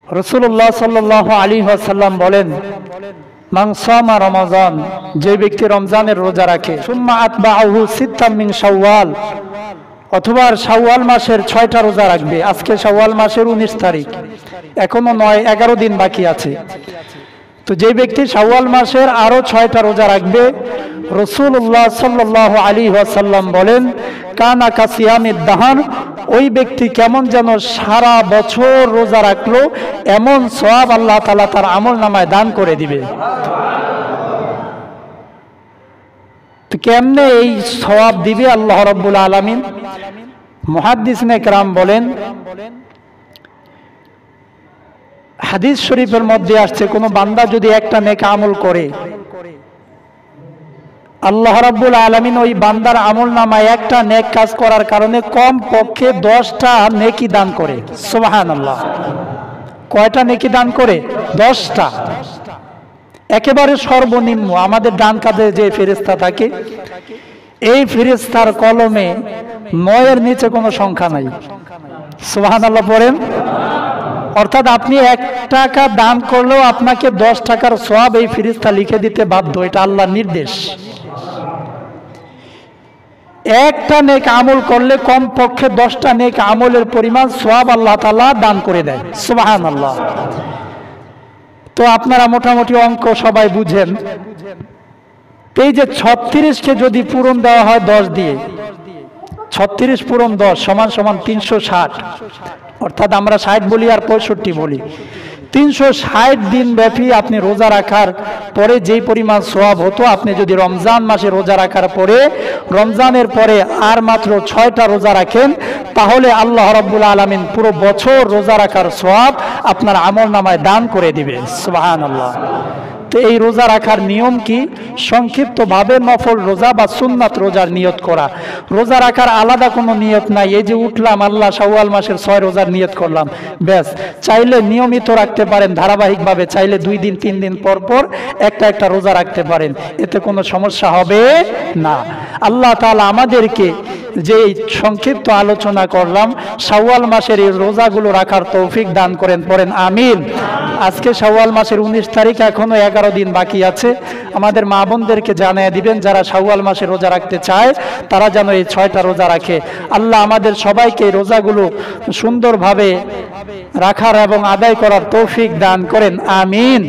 রাসূলুল্লাহ সাল্লাল্লাহু আলাইহি ওয়াসাল্লাম বলেন, মান সামা রমাজান, যে ব্যক্তি রমজানের রোজা রাখে, সুম্মা আতবাআহু সিত্তাম মিন শাওয়াল, অথবা শাওয়াল মাসের 6টা রোজা রাখবে। আজকে শাওয়াল মাসের 19 তারিখ, এখনো 9-11 দিন বাকি আছে। তো যে ব্যক্তি শাওয়াল মাসের আরো 6টা রোজা রাখবে, রাসূলুল্লাহ সাল্লাল্লাহু আলাইহি ওয়াসাল্লাম বলেন, কানা কাসিয়ামিদ দাহার, ওই ব্যক্তি কেমন যেন সারা বছর রোজা রাখলো, এমন সওয়াব আল্লাহ তাআলা তার আমলনামায় দান করে দিবে। তো কেমনে এই সওয়াব দিবে আল্লাহ রাব্বুল আলামিন? মুহাদ্দিসিনে কেরাম বলেন, হাদিস শরীফের মধ্যে আসছে, কোন বান্দা যদি একটা নেক আমল করে, আল্লাহ রাব্বুল আলামিন ওই বান্দার আমলনামায় একটা নেক কাজ করার কারণে কম পক্ষে 10টা নেকি দান করে। সুবহানাল্লাহ। কয়টা নেকি দান করে? 10টা। একেবারে সর্বনিম্ন আমাদের ডান কাঁধে যে ফেরেশতা থাকে, এই ফেরেশতার কলমে 9-এর নিচে কোনো সংখ্যা নাই। সুবহানাল্লাহ পড়েন। অর্থাৎ আপনি 1 টাকা দান করলেও আপনাকে 10 টাকার সওয়াব এই ফেরেশতা লিখে দিতে বাধ্য। এটা আল্লাহর নির্দেশ। একটা নেক আমল করলে কমপক্ষে 10টা নেক আমলের পরিমাণ সওয়াব আল্লাহ তাআলা দান করে দেয়। সুবহানাল্লাহ। তো আপনারা মোটামুটি অঙ্ক সবাই বুঝেন। এই যে 36কে যদি পূরণ দেওয়া হয় 10 দিয়ে, 36 পূরণ 10 সমান সমান 360। অর্থাৎ আমরা 60 বলি আর 65 বলি। 360 দিন ব্যাপী আপনি রোজা রাখার পরে যেই পরিমাণ সওয়াব হতো, আপনি যদি রমজান মাসে রোজা রাখার পরে রমজানের পরে আর মাত্র 6টা রোজা রাখেন, তাহলে আল্লাহ রাব্বুল আলামিন পুরো বছর রোজা রাখার সওয়াব আপনার আমলনামায় দান করে দিবে। সুবহানাল্লাহ। তো এই রোজা রাখার নিয়ম কি? সংক্ষিপ্তভাবে নফল রোজা বা সুন্নাত রোজার নিয়ত করা। রোজা রাখার আলাদা কোনো নিয়ত নাই। এই যে উঠলাম, আল্লাহ শাওয়াল মাসের 6 রোজার নিয়ত করলাম, ব্যাস। চাইলে নিয়মিত রাখতে পারেন ধারাবাহিকভাবে, চাইলে 2 দিন 3 দিন পর পর একটা রোজা রাখতে পারেন, এতে কোনো সমস্যা হবে না। আল্লাহ তাআলা আমাদেরকে যে সংক্ষিপ্ত আলোচনা করলাম, শাওয়াল মাসের এই রোজাগুলো রাখার তৌফিক দান করেন, পড়েন আমিন। আজকে শাওয়াল মাসের 19 তারিখ, এখনো 11 দিন বাকি আছে। আমাদের মা বোনদেরকে জানিয়ে দিবেন, যারা শাওয়াল মাসে রোজা রাখতে চায় তারা যেন এই 6টা রোজা রাখে। আল্লাহ আমাদের সবাইকে এই রোজাগুলো সুন্দরভাবে রাখার এবং আদায় করার তৌফিক দান করেন, আমিন।